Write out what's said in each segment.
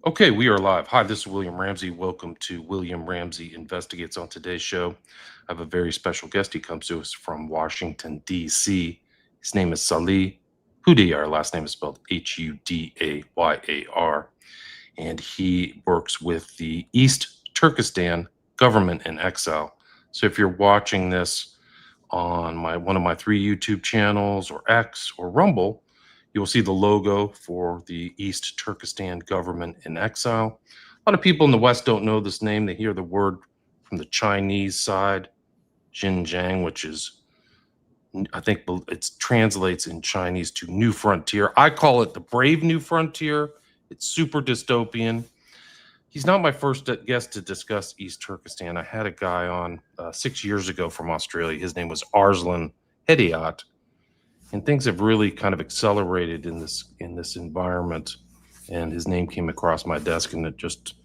Okay, we are live. Hi, this is William Ramsey. Welcome to William Ramsey Investigates. On today's show, I have a very special guest. He comes to us from Washington, D.C. His name is Salih Hudayar. Last name is spelled Hudayar. And he works with the East Turkestan government in exile. So if you're watching this on one of my three YouTube channels or X or Rumble, you'll see the logo for the East Turkestan government in exile. A lot of people in the West don't know this name. They hear the word from the Chinese side, Xinjiang, which is, I think it translates in Chinese to New Frontier. I call it the Brave New Frontier. It's super dystopian. He's not my first guest to discuss East Turkestan. I had a guy on 6 years ago from Australia. His name was Arslan Hediat, and things have really kind of accelerated in this environment. And his name came across my desk, and it just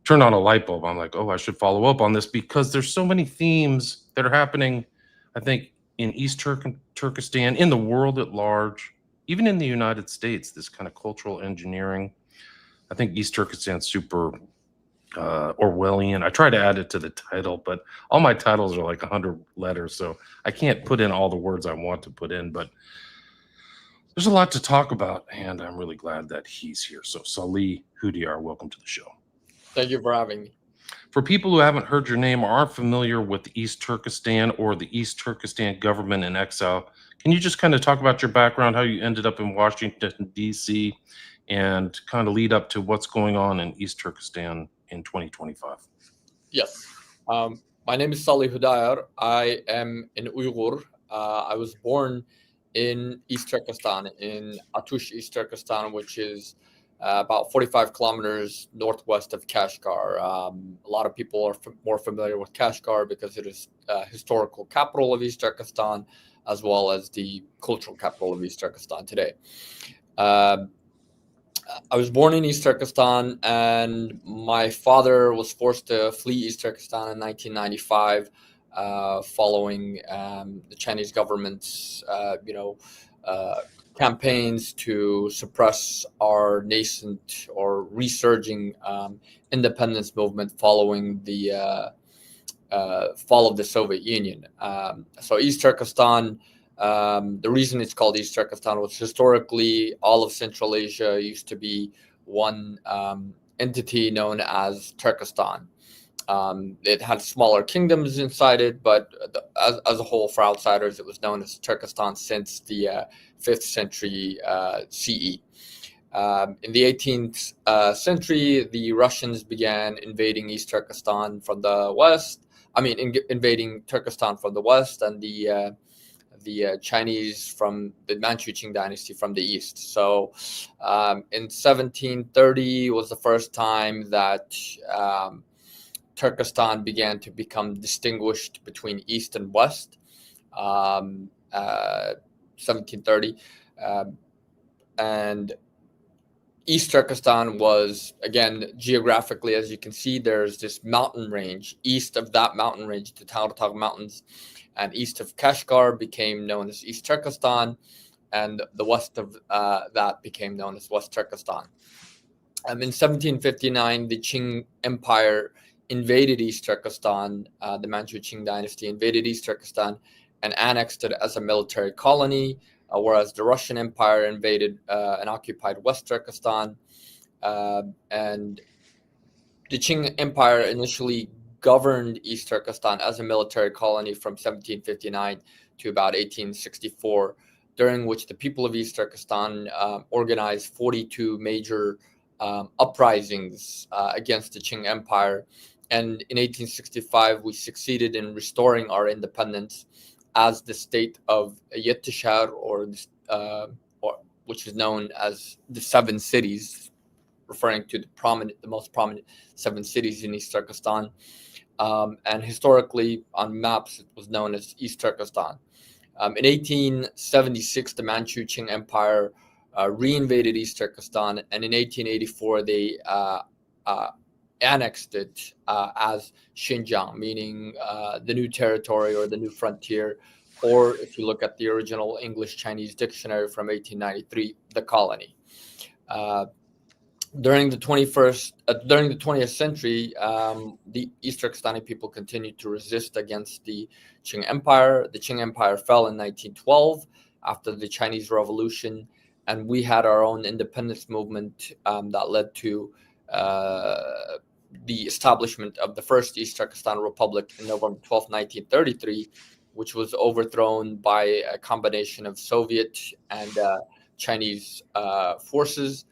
turned on a light bulb. I'm like, oh, I should follow up on this because there's so many themes that are happening. I think in East Turkestan, in the world at large, even in the United States, this kind of cultural engineering. I think East Turkestan's super Orwellian. I try to add it to the title, but all my titles are like 100 letters, so I can't put in all the words I want to put in. But there's a lot to talk about, and I'm really glad that he's here. So, Salih Hudayar, welcome to the show. Thank you for having me. For people who haven't heard your name or aren't familiar with East Turkestan or the East Turkestan government in exile, can you just kind of talk about your background, how you ended up in Washington, D.C., and kind of lead up to what's going on in East Turkestan in 2025? Yes. My name is Salih Hudayar. I am an Uyghur. I was born in East Turkestan, in Atush, East Turkestan, which is about 45 kilometers northwest of Kashgar. A lot of people are more familiar with Kashgar because it is historical capital of East Turkestan, as well as the cultural capital of East Turkestan today. Uh, I was born in East Turkestan, and my father was forced to flee East Turkestan in 1995, following the Chinese government's, uh, campaigns to suppress our nascent or resurging independence movement following the fall of the Soviet Union. So East Turkestan, the reason it's called East Turkestan was historically all of Central Asia used to be one entity known as Turkestan. It had smaller kingdoms inside it, but as a whole, for outsiders, it was known as Turkestan since the 5th century CE. In the 18th century, the Russians began invading East Turkestan from the west. Invading Turkestan from the west, and the Chinese from the Manchu Qing dynasty from the east. So, in 1730 was the first time that Turkestan began to become distinguished between east and west. 1730, and East Turkestan was, again, geographically, as you can see, there's this mountain range. East of that mountain range, the Taurtag Mountains, and east of Kashgar became known as East Turkestan, and the west of that became known as West Turkestan. In 1759, the Qing Empire invaded East Turkestan. The Manchu Qing dynasty invaded East Turkestan and annexed it as a military colony, whereas the Russian Empire invaded and occupied West Turkestan. And the Qing Empire initially governed East Turkestan as a military colony from 1759 to about 1864, during which the people of East Turkestan organized 42 major uprisings against the Qing Empire. And in 1865, we succeeded in restoring our independence as the state of Yettishar, or which is known as the Seven Cities, referring to the most prominent 7 cities in East Turkestan. And historically, on maps, it was known as East Turkestan. In 1876, the Manchu Qing Empire reinvaded East Turkestan, and in 1884, they annexed it as Xinjiang, meaning the new territory or the new frontier, or if you look at the original English-Chinese dictionary from 1893, the colony. during the 20th century, the East Turkestani people continued to resist against the Qing Empire. The Qing Empire fell in 1912 after the Chinese Revolution, and we had our own independence movement that led to the establishment of the first East Turkestan Republic in November 12th, 1933, which was overthrown by a combination of Soviet and Chinese forces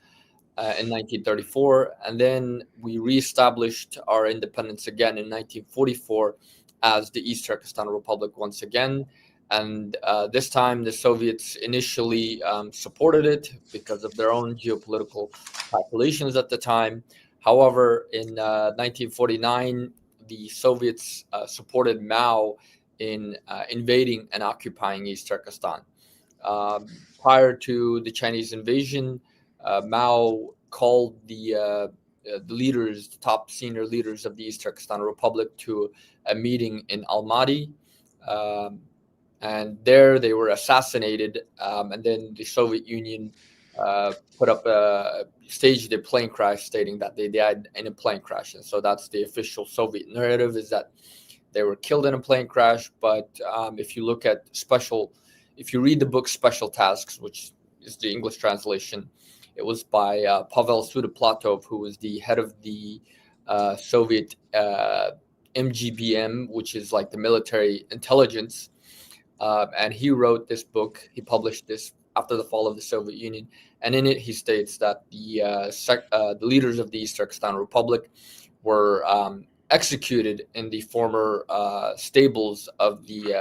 in 1934, and then we reestablished our independence again in 1944 as the East Turkestan Republic once again. And this time, the Soviets initially supported it because of their own geopolitical calculations at the time. However, in 1949, the Soviets supported Mao in invading and occupying East Turkestan. Prior to the Chinese invasion, Mao called the leaders, the top senior leaders of the East Turkestan Republic, to a meeting in Almaty, and there they were assassinated. And then the Soviet Union staged a plane crash, stating that they died in a plane crash. And so that's the official Soviet narrative, is that they were killed in a plane crash. But if you read the book Special Tasks, which is the English translation, it was by Pavel Sudoplatov, who was the head of the Soviet MGBM, which is like the military intelligence. And he wrote this book. He published this after the fall of the Soviet Union. And in it, he states that the leaders of the East Turkestan Republic were executed in the former stables of the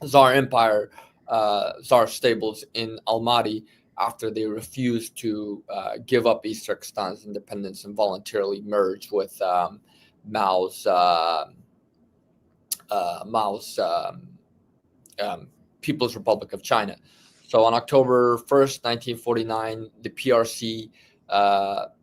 Tsar Empire, Tsar stables in Almaty, after they refused to give up East Turkestan's independence and voluntarily merge with Mao's People's Republic of China. So on October 1st, 1949, the PRC,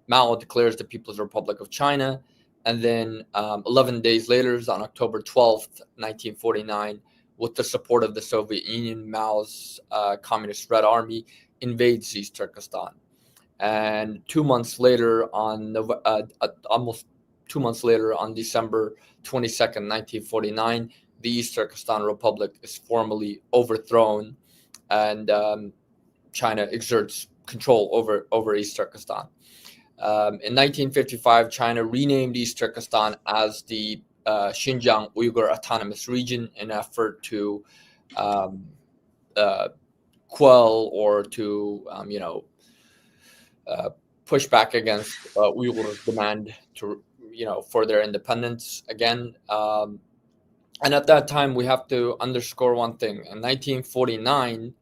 Mao declares the People's Republic of China. And then 11 days later, on October 12th, 1949, with the support of the Soviet Union, Mao's Communist Red Army invades East Turkestan. And 2 months later, almost 2 months later, on December 22nd, 1949, the East Turkestan Republic is formally overthrown, and China exerts control over East Turkestan. In 1955, China renamed East Turkestan as the Xinjiang Uyghur Autonomous Region in an effort to quell or to push back against Uyghurs' demand to for their independence again. And at that time, we have to underscore one thing. In 1949,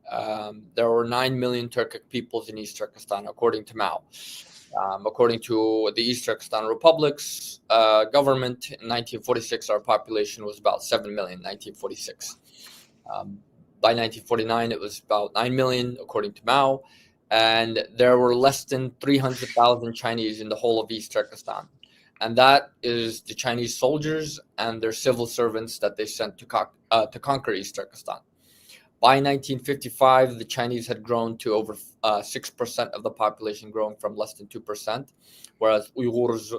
there were 9 million Turkic peoples in East Turkestan, according to Mao. According to the East Turkestan Republic's government, in 1946, our population was about 7 million, 1946. By 1949, it was about 9 million, according to Mao. And there were less than 300,000 Chinese in the whole of East Turkestan. And that is the Chinese soldiers and their civil servants that they sent to conquer East Turkestan. By 1955, the Chinese had grown to over 6% of the population, growing from less than 2%, whereas Uyghurs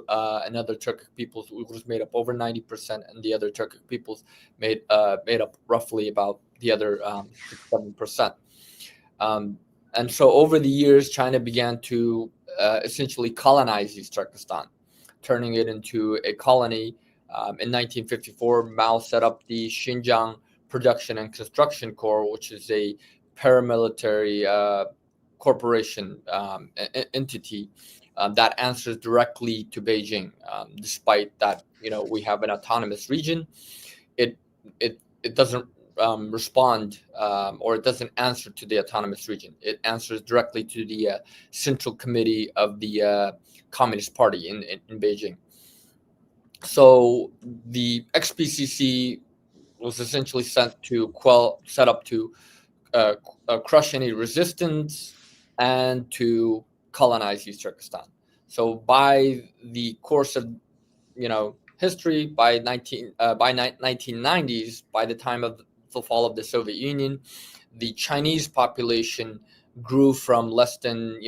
and other Turkic peoples, Uyghurs made up over 90%, and the other Turkic peoples made up roughly about the other 7%. And so over the years, China began to essentially colonize East Turkestan, turning it into a colony. In 1954, Mao set up the Xinjiang Production and Construction Corps, which is a paramilitary corporation entity that answers directly to Beijing. Despite that, we have an autonomous region, it doesn't respond or it doesn't answer to the autonomous region. It answers directly to the Central Committee of the Communist Party in Beijing. So the XPCC was essentially set up to crush any resistance and to colonize East Turkestan. So by the course of history, by 1990s, by the time of the fall of the Soviet Union, the Chinese population grew from less than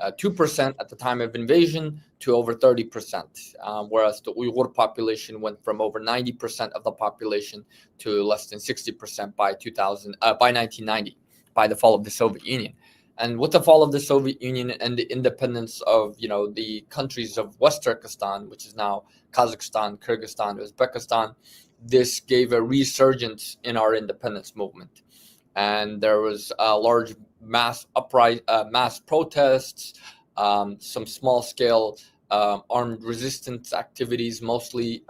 2% at the time of invasion to over 30%, whereas the Uyghur population went from over 90% of the population to less than 60% by 1990, by the fall of the Soviet Union. And with the fall of the Soviet Union and the independence of the countries of West Turkestan, which is now Kazakhstan, Kyrgyzstan, Uzbekistan, this gave a resurgence in our independence movement. And there was a large mass protests, some small scale armed resistance activities. Mostly,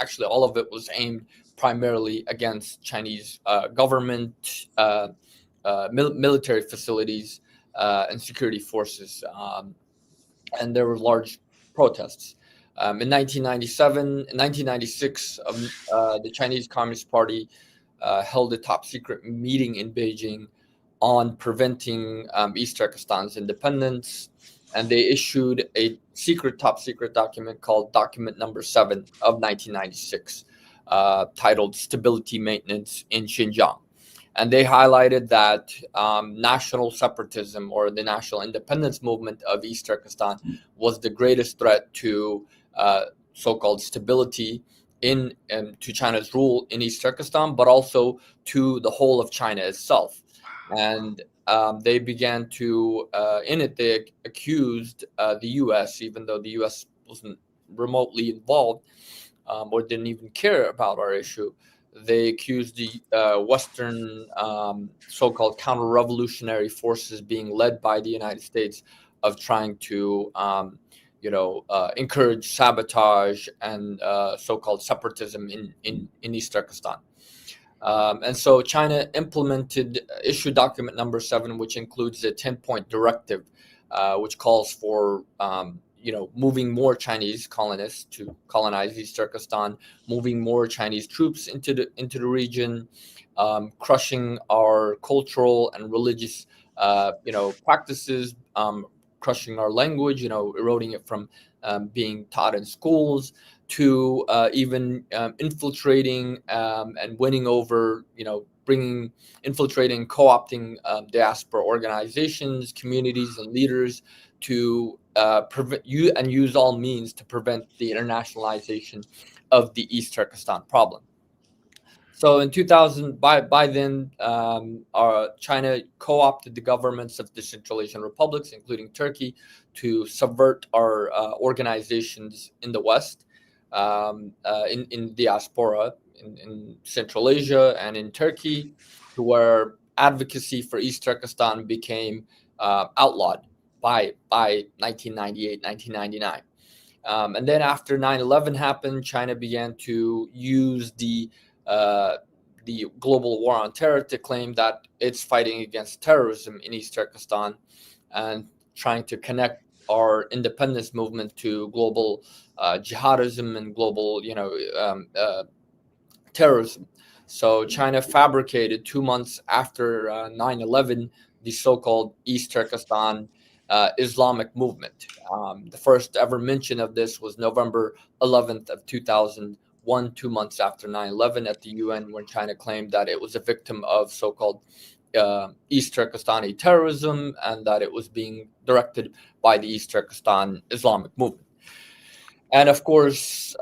actually, all of it was aimed primarily against Chinese government, military facilities, and security forces. And there were large protests. In 1996, the Chinese Communist Party held a top secret meeting in Beijing on preventing East Turkestan's independence, and they issued a top secret document called Document Number 7 of 1996, titled Stability Maintenance in Xinjiang. And they highlighted that national separatism, or the national independence movement of East Turkestan, was the greatest threat to so-called stability to China's rule in East Turkestan, but also to the whole of China itself. And they began to, they accused the U.S., even though the U.S. wasn't remotely involved or didn't even care about our issue. They accused the Western so-called counter-revolutionary forces being led by the United States of trying to encourage sabotage and so-called separatism in East Turkestan. And so China issued Document Number 7, which includes a 10-point directive, which calls for moving more Chinese colonists to colonize East Turkestan, moving more Chinese troops into the region, crushing our cultural and religious practices, crushing our language, eroding it from being taught in schools, to even infiltrating and winning over, infiltrating, co-opting diaspora organizations, communities, and leaders to use all means to prevent the internationalization of the East Turkestan problem. So in 2000, by then, China co-opted the governments of the Central Asian republics, including Turkey, to subvert our organizations in the West, in diaspora, in Central Asia and in Turkey, to where advocacy for East Turkestan became outlawed by 1998, 1999. And then after 9/11 happened, China began to use the global war on terror to claim that it's fighting against terrorism in East Turkestan and trying to connect our independence movement to global jihadism and global, terrorism. So China fabricated 2 months after 9/11 the so-called East Turkestan Islamic movement. The first ever mention of this was November 11th of 2001, 2 months after 9/11 at the UN, when China claimed that it was a victim of so-called East Turkestani terrorism, and that it was being directed by the East Turkestan Islamic movement. And of course,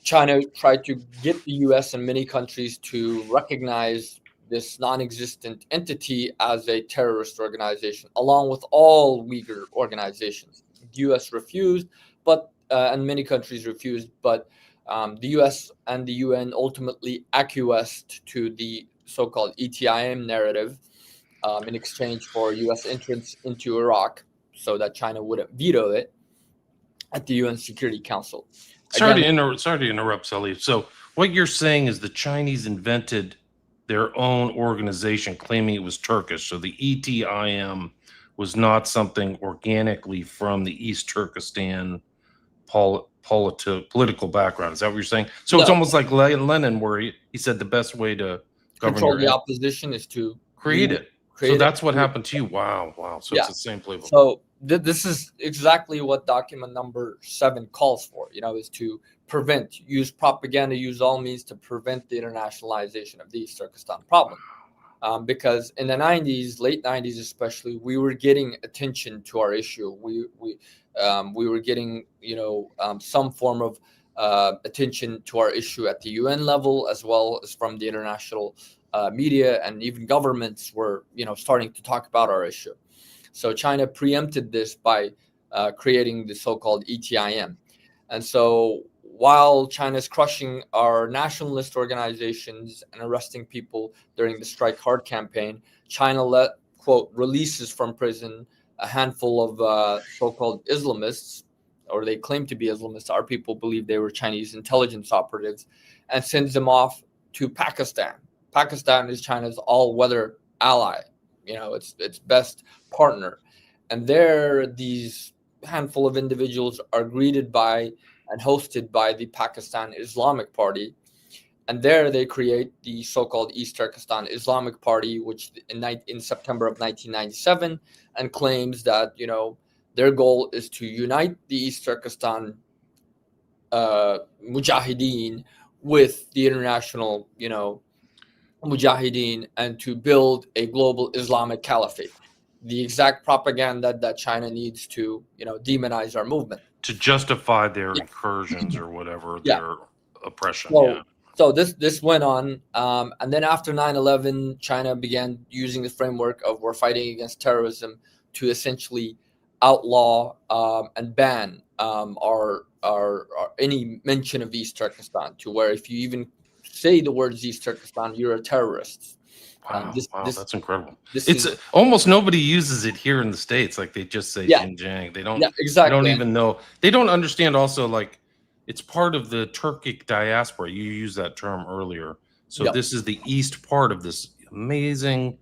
China tried to get the US and many countries to recognize this non-existent entity as a terrorist organization, along with all Uyghur organizations. The US refused, and many countries refused, but the US and the UN ultimately acquiesced to the so-called ETIM narrative in exchange for US entrance into Iraq, so that China wouldn't veto it at the UN Security Council. Sorry to interrupt, Salih. So what you're saying is the Chinese invented their own organization claiming it was Turkish. So the ETIM was not something organically from the East Turkestan political background. Is that what you're saying? So It's almost like Lenin, where he said the best way to control the opposition is to create it. So that's what happened to you. Wow. So it's the same playbook. So this is exactly what Document Number 7 calls for, is to use propaganda, use all means to prevent the internationalization of the East Turkestan problem. because in the 90s, late 90s especially, we were getting attention to our issue. We were getting, some form of attention to our issue at the UN level, as well as from the international media, and even governments were, starting to talk about our issue. So China preempted this by creating the so-called ETIM. And so while China's crushing our nationalist organizations and arresting people during the Strike Hard campaign, China releases from prison a handful of so-called Islamists, or they claim to be Islamists. Our people believe they were Chinese intelligence operatives, and sends them off to Pakistan. Pakistan is China's all-weather ally, its best partner. And there, these handful of individuals are greeted by and hosted by the Pakistan Islamic Party. And there they create the so-called East Turkestan Islamic Party, which in September of 1997, and claims that, their goal is to unite the East Turkestan Mujahideen with the international, Mujahideen, and to build a global Islamic caliphate. The exact propaganda that China needs to, demonize our movement. To justify their Yeah. incursions or whatever, Yeah. their oppression. So this went on, and then after 9/11, China began using the framework of we're fighting against terrorism to essentially outlaw and ban our any mention of East Turkestan, to where if you even say the words East Turkestan, you're a terrorist. Wow, that's incredible. This It's is almost nobody uses it here in the States. Like they just say Yeah. Xinjiang. They yeah, don't exactly. even know. They don't understand also, like, it's part of the Turkic diaspora. You used that term earlier. So Yeah. this is the east part of this amazing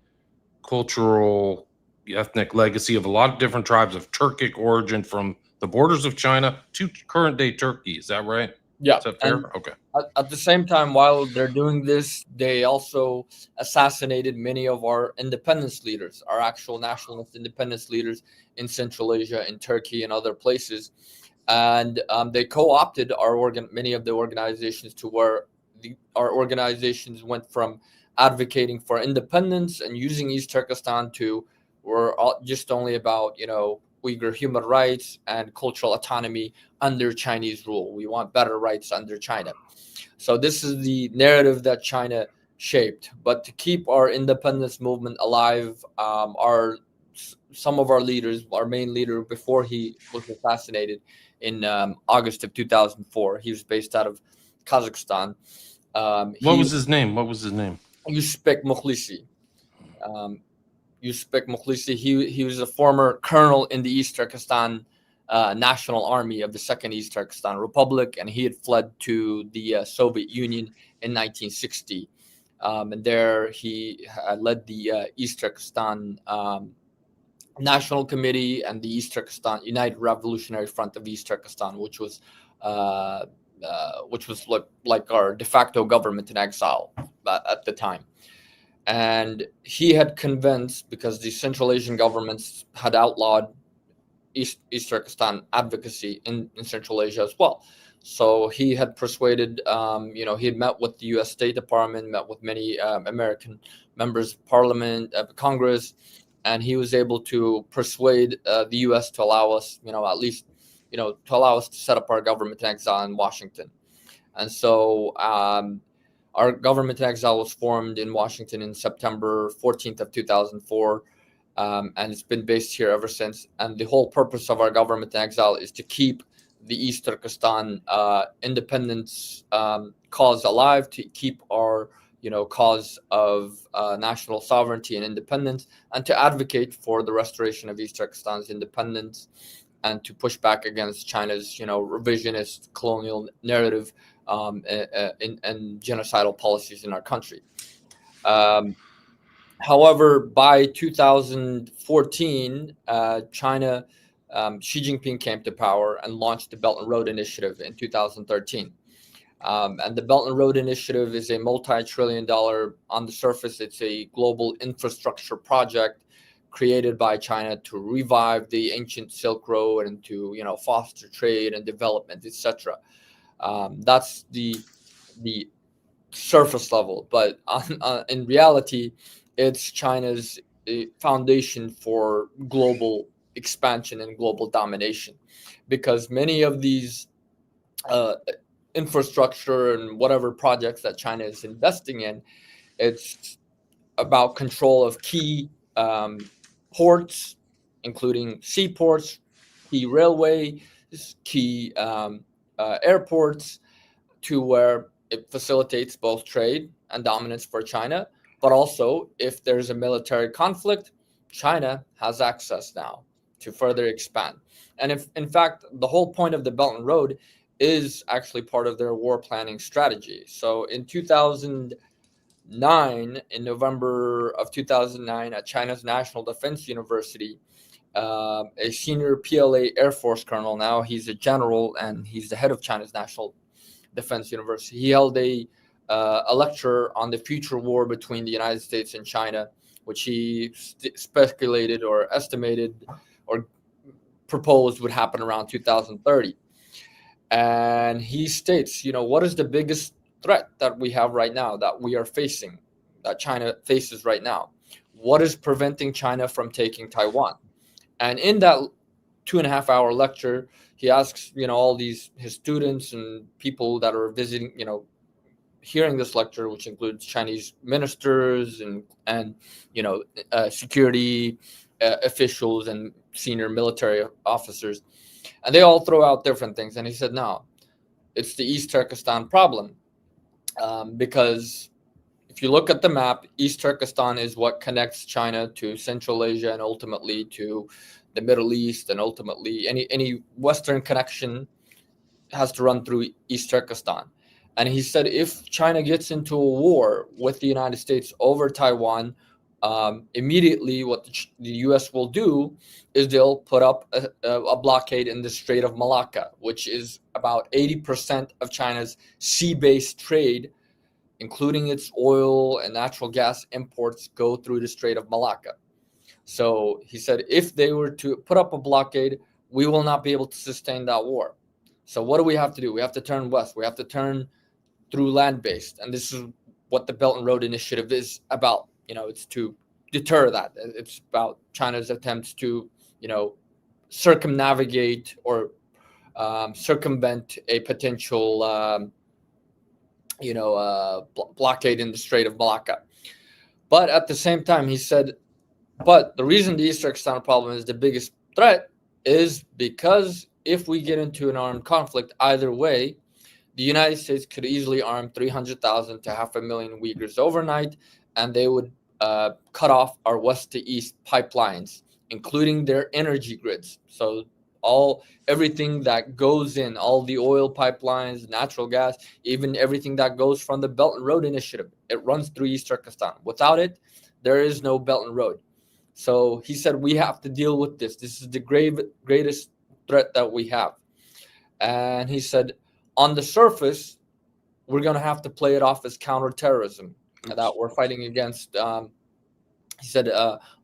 cultural, ethnic legacy of a lot of different tribes of Turkic origin from the borders of China to current day Turkey. Is that right? Yeah, Is that fair? and Okay. at the same time, while they're doing this, they also assassinated many of our independence leaders, our actual nationalist independence leaders in Central Asia, in Turkey, and other places. And they co-opted many of the organizations, to where our organizations went from advocating for independence and using East Turkestan to were just only about, Uyghur human rights and cultural autonomy under Chinese rule. We want better rights under China. So this is the narrative that China shaped. But to keep our independence movement alive, some of our leaders, our main leader before he was assassinated in August of 2004, he was based out of Kazakhstan. What was his name? Uzbek Mukhlisi. Uzbek Mukhlisi. He was a former colonel in the East Turkestan National Army of the Second East Turkestan Republic, and he had fled to the Soviet Union in 1960. And there he led the East Turkestan National Committee and the East Turkestan United Revolutionary Front of East Turkestan, which was like our de facto government in exile at the time. And he had convinced, because the Central Asian governments had outlawed East Turkestan advocacy in Central Asia as well. So he had persuaded, he had met with the U.S. State Department, met with many American members of Parliament, Congress, and he was able to persuade the U.S. to allow us, at least, to allow us to set up our government in exile in Washington. And so our government in exile was formed in Washington in September 14th of 2004. And it's been based here ever since. And the whole purpose of our government in exile is to keep the East Turkestan independence cause alive, to keep our cause of national sovereignty and independence, and to advocate for the restoration of East Turkestan's independence, and to push back against China's revisionist colonial narrative and genocidal policies in our country. However, by 2014, China, Xi Jinping came to power and launched the Belt and Road Initiative in 2013. And the Belt and Road Initiative is a multi-trillion-dollar, on the surface, it's a global infrastructure project created by China to revive the ancient Silk Road and to foster trade and development, etc. That's the surface level, but in reality, it's China's foundation for global expansion and global domination, because many of these uh, infrastructure and whatever projects that China is investing in, it's about control of key ports, including seaports, key railway, key airports, to where it facilitates both trade and dominance for China. But also, if there's a military conflict, China has access now to further expand. And if, in fact, the whole point of the Belt and Road is actually part of their war planning strategy. So in 2009, in November of 2009, at China's National Defense University, a senior PLA Air Force colonel, now he's a general and he's the head of China's National Defense University. He held a lecture on the future war between the United States and China, which he speculated or estimated or proposed would happen around 2030. And he states, what is the biggest threat that we have right now, that we are facing, that China faces right now? What is preventing China from taking Taiwan? And in that 2.5 hour lecture, he asks, all these his students and people that are visiting, hearing this lecture, which includes Chinese ministers and security officials and senior military officers, and they all throw out different things. And he said, no, it's the East Turkestan problem, because if you look at the map, East Turkestan is what connects China to Central Asia and ultimately to the Middle East, and ultimately any Western connection has to run through East Turkestan. And he said if China gets into a war with the United States over Taiwan, immediately what the U.S. will do is they'll put up a blockade in the Strait of Malacca, which is about 80% of China's sea-based trade, including its oil and natural gas imports, go through the Strait of Malacca. So he said if they were to put up a blockade, we will not be able to sustain that war. So what do we have to do? We have to turn west. We have to turn through land-based. And this is what the Belt and Road Initiative is about. It's to deter that. It's about China's attempts to, circumnavigate or circumvent a potential, blockade in the Strait of Malacca. But at the same time, he said, but the reason the East Turkestan problem is the biggest threat is because if we get into an armed conflict, either way, the United States could easily arm 300,000 to 500,000 Uyghurs overnight, and they would cut off our west to east pipelines, including their energy grids. So everything that goes in, all the oil pipelines, natural gas, even everything that goes from the Belt and Road Initiative, it runs through East Turkestan. Without it, there is no Belt and Road. So he said we have to deal with this. This is the greatest threat that we have. And he said on the surface, we're going to have to play it off as counterterrorism that we're fighting against. He said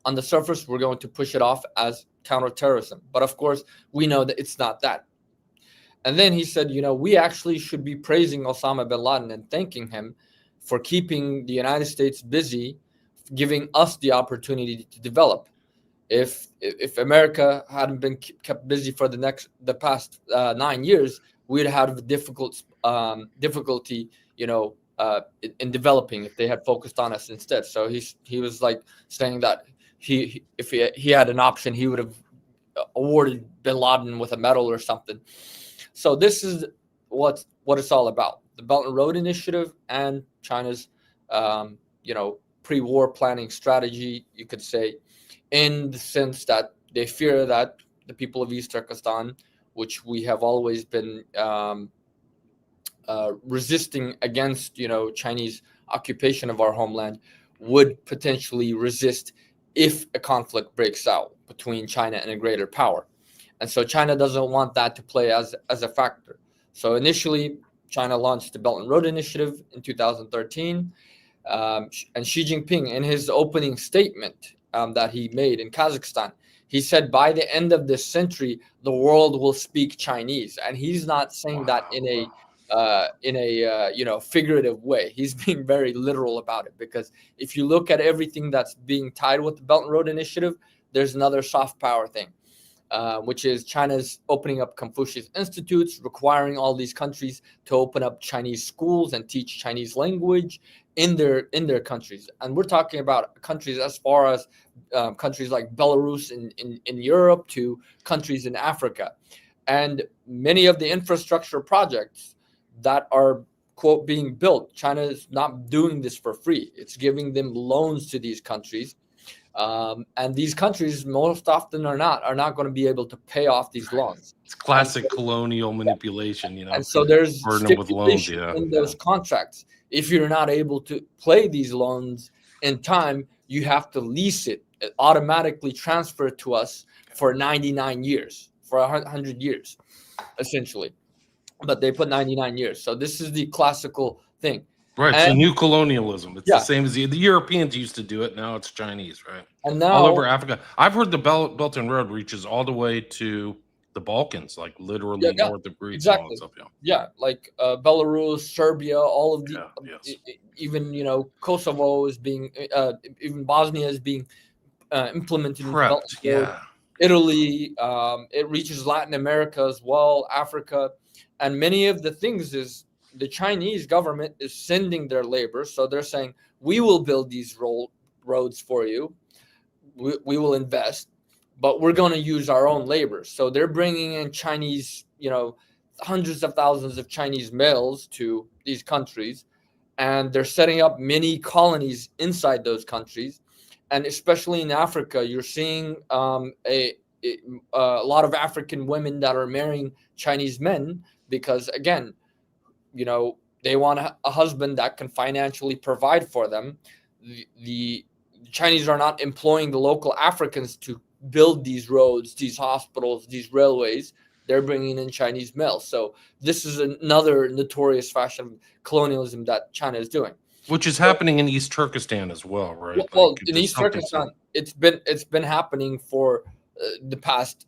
on the surface, we're going to push it off as counterterrorism. But of course, we know that it's not that. And then he said, we actually should be praising Osama bin Laden and thanking him for keeping the United States busy, giving us the opportunity to develop. If America hadn't been kept busy for the past 9 years, we'd have difficulty, in developing if they had focused on us instead. So he was like saying that if he had an option, he would have awarded bin Laden with a medal or something. So this is what it's all about: the Belt and Road Initiative and China's, pre-war planning strategy, you could say, in the sense that they fear that the people of East Turkestan, which we have always been resisting against, Chinese occupation of our homeland, would potentially resist if a conflict breaks out between China and a greater power. And so China doesn't want that to play as a factor. So initially, China launched the Belt and Road Initiative in 2013. And Xi Jinping, in his opening statement that he made in Kazakhstan, he said by the end of this century, the world will speak Chinese. And he's not saying that in a in a figurative way. He's being very literal about it, because if you look at everything that's being tied with the Belt and Road Initiative, there's another soft power thing, which is China's opening up Confucius institutes, requiring all these countries to open up Chinese schools and teach Chinese language in their countries. And we're talking about countries as far as countries like Belarus in Europe to countries in Africa. And many of the infrastructure projects that are, quote, being built, China is not doing this for free. It's giving them loans to these countries. And these countries, most often or not, are not going to be able to pay off these loans. It's classic colonial manipulation, And so there's burden them with loans, stipulation in those contracts. If you're not able to pay these loans in time, you have to lease it, automatically transfer it to us for 99 years, for 100 years, essentially. But they put 99 years. So this is the classical thing. Right. And, so new colonialism. It's the same as the Europeans used to do it. Now it's Chinese, right? And now all over Africa. I've heard the Belt and Road reaches all the way to the Balkans, like literally north of Greece. Exactly. And all that stuff, like Belarus, Serbia, all of the, even Kosovo is being, even Bosnia is being implemented. Prepped, Italy, it reaches Latin America as well, Africa, and many of the things is the Chinese government is sending their labor, so they're saying we will build these roads for you, we will invest, but we're going to use our own labor. So they're bringing in Chinese, hundreds of thousands of Chinese males to these countries, and they're setting up mini colonies inside those countries. And especially in Africa, you're seeing a lot of African women that are marrying Chinese men because, again, they want a husband that can financially provide for them. The Chinese are not employing the local Africans to build these roads, these hospitals, these railways. They're bringing in Chinese males. So this is another notorious fashion of colonialism that China is doing. Which is happening in East Turkestan as well, right? Well, in East Turkestan, it's been happening for the past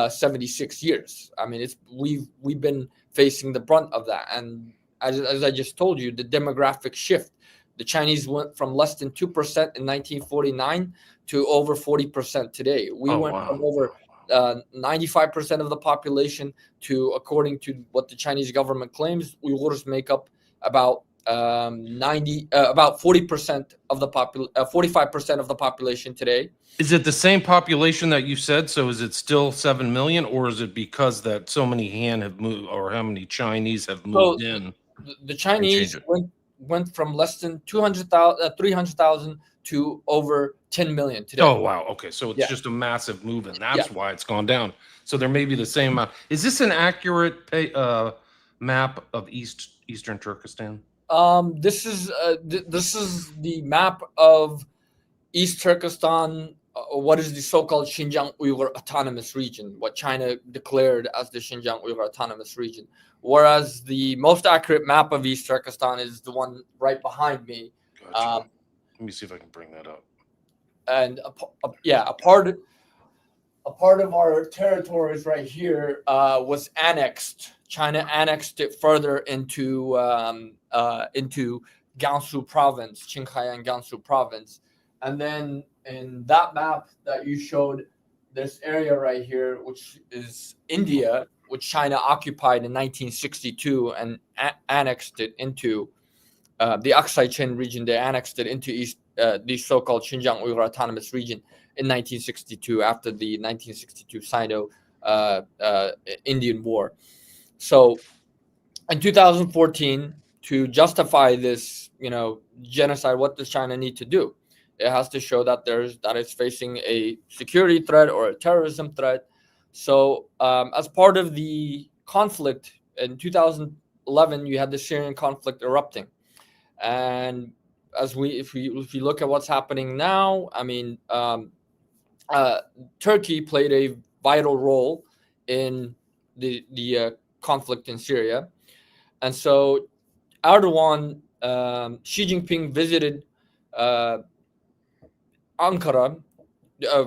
76 years. I mean, we've been facing the brunt of that, and as I just told you, the demographic shift. The Chinese went from less than 2% in 1949 to over 40% today. We went from over 95% of the population to, according to what the Chinese government claims, Uyghurs make up about 40% of the 45% of the population today. Is it the same population that you said? So is it still 7 million, or is it because that so many Han have moved, or how many Chinese have moved in? The Chinese went from less than 300,000 to over 10 million today. Oh, wow. Okay. So it's just a massive move, and that's why it's gone down. So there may be the same amount. Is this an accurate map of Eastern Turkestan? This is the map of East Turkestan. What is the so-called Xinjiang Uyghur Autonomous Region, what China declared as the Xinjiang Uyghur Autonomous Region. Whereas the most accurate map of East Turkestan is the one right behind me. Gotcha. Let me see if I can bring that up. And a part of our territories right here was annexed. China annexed it further into Gansu province, Qinghai and Gansu province. And then in that map that you showed, this area right here, which is India, which China occupied in 1962 and annexed it into the Aksai Chin region. They annexed it into the so-called Xinjiang Uyghur Autonomous Region in 1962 after the 1962 Sino-Indian War. So in 2014, to justify this, genocide, what does China need to do? It has to show that it's facing a security threat or a terrorism threat. So as part of the conflict in 2011, you had the Syrian conflict erupting. And if you look at what's happening now, I mean, Turkey played a vital role in the conflict in Syria. And so Erdogan, Xi Jinping visited Ankara,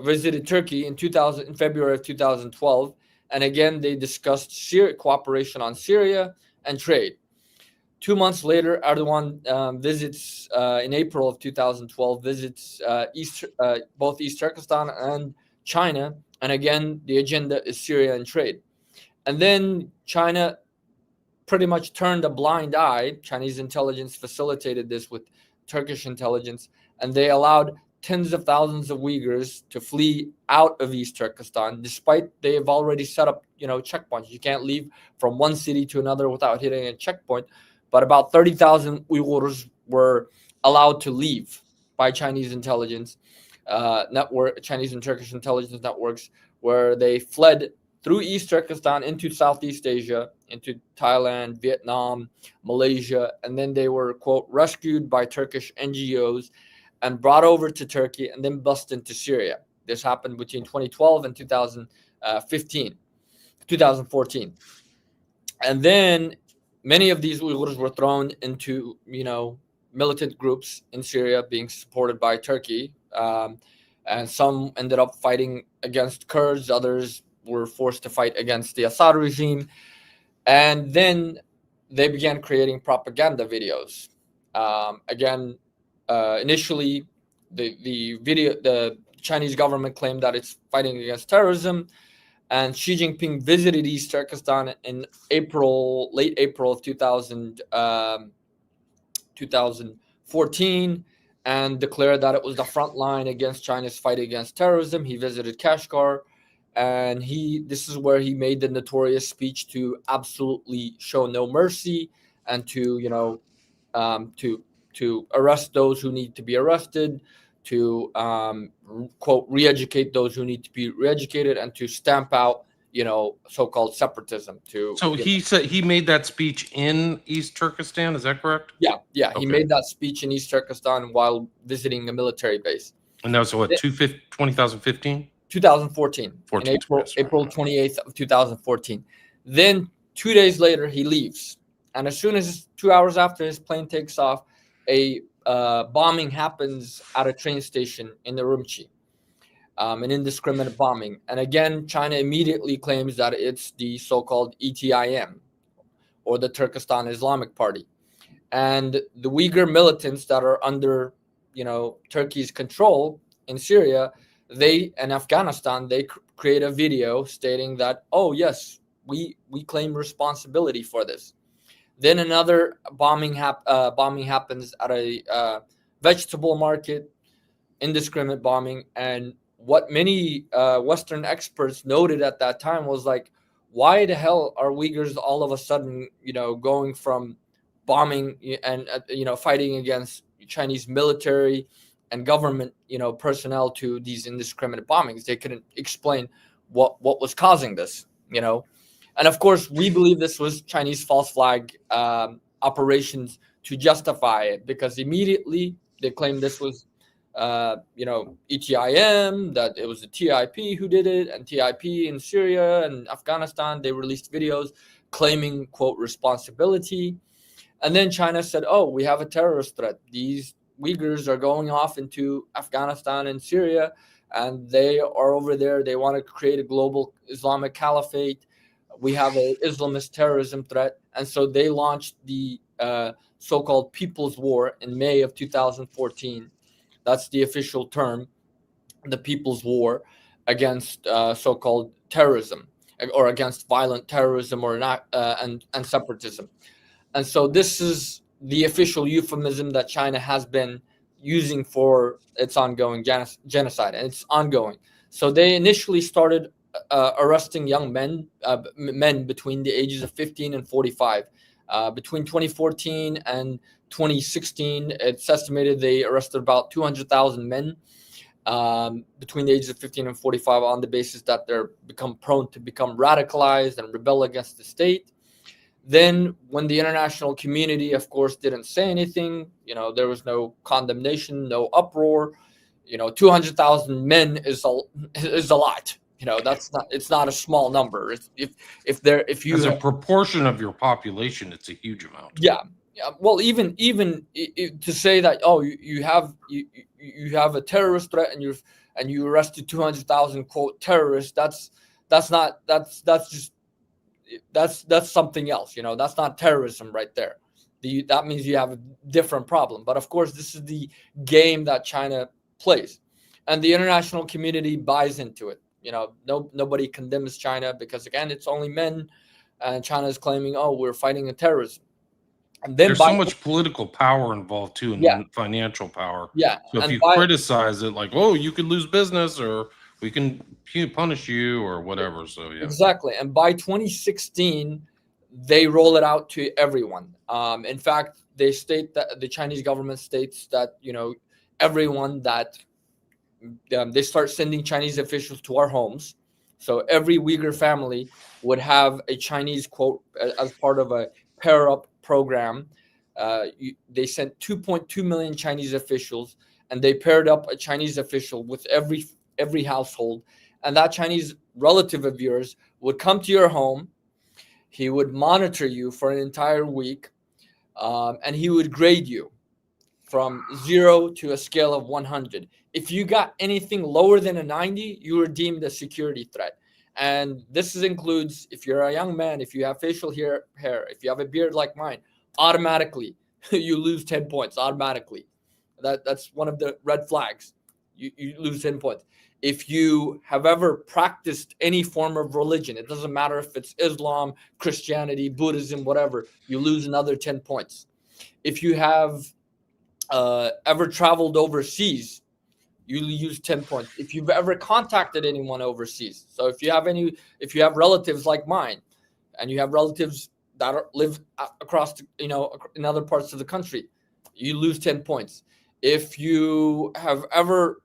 visited Turkey in February of 2012, and again they discussed cooperation on Syria and trade. 2 months later, Erdogan visits in April of 2012, visits both East Turkestan and China. And again, the agenda is Syria and trade. And then China pretty much turned a blind eye. Chinese intelligence facilitated this with Turkish intelligence, and they allowed tens of thousands of Uyghurs to flee out of East Turkestan, despite they have already set up, checkpoints. You can't leave from one city to another without hitting a checkpoint. But about 30,000 Uyghurs were allowed to leave by Chinese intelligence Chinese and Turkish intelligence networks, where they fled through East Turkestan into Southeast Asia, into Thailand, Vietnam, Malaysia, and then they were, quote, rescued by Turkish NGOs and brought over to Turkey and then bussed into Syria. This happened between 2012 and 2014. And then many of these Uyghurs were thrown into, militant groups in Syria being supported by Turkey. And some ended up fighting against Kurds. Others were forced to fight against the Assad regime. And then they began creating propaganda videos. Initially, the Chinese government claimed that it's fighting against terrorism. And Xi Jinping visited East Turkestan in late April of 2014, and declared that it was the front line against China's fight against terrorism. He visited Kashgar, and this is where he made the notorious speech to absolutely show no mercy and to arrest those who need to be arrested, to quote, re-educate those who need to be re-educated, and to stamp out so-called separatism. So he said he made that speech in East Turkestan. Is that correct? Yeah. Okay. He made that speech in East Turkestan while visiting a military base. And that was what, 2015? 2014. In April 28th of 2014. Then 2 days later, he leaves. And as soon as 2 hours after his plane takes off, a bombing happens at a train station in Urumqi, an indiscriminate bombing. And again, China immediately claims that it's the so-called ETIM, or the Turkestan Islamic Party. And the Uyghur militants that are under, Turkey's control in Syria, and Afghanistan, they create a video stating that, oh yes, we claim responsibility for this. Then another bombing happens at a vegetable market, indiscriminate bombing. And what many Western experts noted at that time was like, why the hell are Uyghurs all of a sudden, going from bombing and fighting against Chinese military and government, personnel, to these indiscriminate bombings? They couldn't explain what was causing this, And of course, we believe this was Chinese false flag operations to justify it, because immediately they claimed this was, ETIM, that it was the TIP who did it, and TIP in Syria and Afghanistan, they released videos claiming, quote, responsibility. And then China said, oh, we have a terrorist threat. These Uyghurs are going off into Afghanistan and Syria, and they are over there. They want to create a global Islamic caliphate. We have an Islamist terrorism threat. And so they launched the so-called People's War in May of 2014. That's the official term, the People's War against so-called terrorism, or against violent terrorism, or not, and separatism. And so this is the official euphemism that China has been using for its ongoing genocide, and it's ongoing. So they initially started arresting young men between the ages of 15 and 45. Between 2014 and 2016, it's estimated they arrested about 200,000 men between the ages of 15 and 45, on the basis that they're prone to become radicalized and rebel against the state. Then when the international community, of course, didn't say anything, there was no condemnation, no uproar. 200,000 men is a lot. It's not a small number. If you as a proportion of your population, it's a huge amount. Yeah. Well, even to say that, oh, you have a terrorist threat and you arrested 200,000, quote, terrorists. That's something else. That's not terrorism right there. that means you have a different problem. But of course, this is the game that China plays, and the international community buys into it. Nobody condemns China because again, it's only men, and China is claiming, oh, we're fighting a terrorism, and then There's so much political power involved too, yeah, and financial power. yeah, So if and you criticize it, like, oh, you could lose business, or we can punish you, or whatever. So yeah, exactly. And by 2016, they roll it out to everyone. In fact, they state that the Chinese government states that everyone that they start sending Chinese officials to our homes. So every Uyghur family would have a Chinese quote as part of a pair up program. They sent 2.2 million Chinese officials, and they paired up a Chinese official with every household, and that Chinese relative of yours would come to your home. He would monitor you for an entire week, and he would grade you from 0 to a scale of 100. If you got anything lower than a 90, you were deemed a security threat. And this includes if you're a young man, if you have facial hair, if you have a beard like mine, automatically you lose 10 points automatically. That's one of the red flags. You lose 10 points. If you have ever practiced any form of religion, it doesn't matter if it's Islam, Christianity, Buddhism, whatever, you lose another 10 points. If you have ever traveled overseas, you use 10 points. If you've ever contacted anyone overseas, so if you have relatives like mine, and you have relatives that live across in other parts of the country, you lose 10 points. If you have ever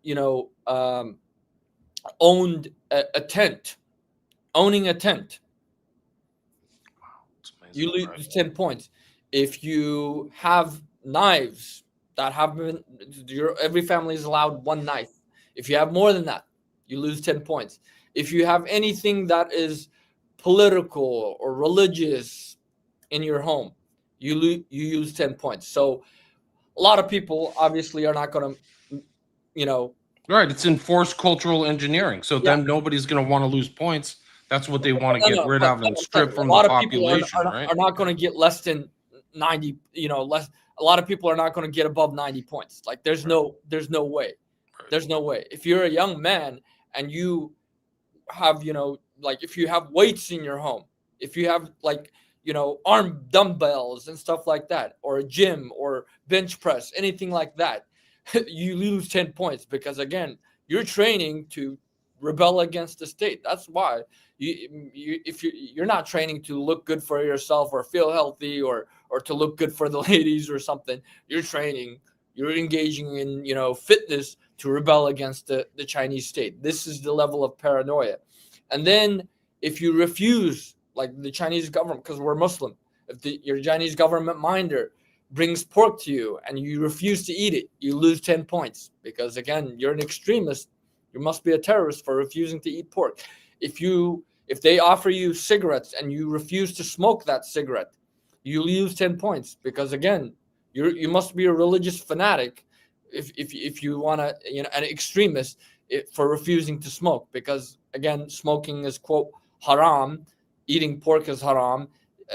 owned a tent, owning a tent, you lose right? 10 points. If you have knives that have been, every family is allowed one knife. If you have more than that, you lose 10 points. If you have anything that is political or religious in your home, you use 10 points. So a lot of people obviously are not going to, Right. It's enforced cultural engineering. So yeah. then nobody's going to want to lose points. That's what they want to get No, rid but of and I'm saying strip a from the lot of people population, right? are not going to get less than 90. Less. A lot of people are not going to get above 90 points. Like there's no way. There's no way. If you're a young man and you have like if you have weights in your home, if you have like arm dumbbells and stuff like that, or a gym or bench press, anything like that, you lose 10 points because again, you're training to rebel against the state. That's why if you're not training to look good for yourself or feel healthy or to look good for the ladies or something. You're engaging in fitness to rebel against the Chinese state. This is the level of paranoia. And then if you refuse, like the Chinese government, because we're Muslim, if your Chinese government minder brings pork to you and you refuse to eat it, you lose 10 points because again, you're an extremist. You must be a terrorist for refusing to eat pork. If they offer you cigarettes and you refuse to smoke that cigarette, you lose 10 points because again, you must be a religious fanatic if you want to an extremist for refusing to smoke because again, smoking is quote haram, eating pork is haram.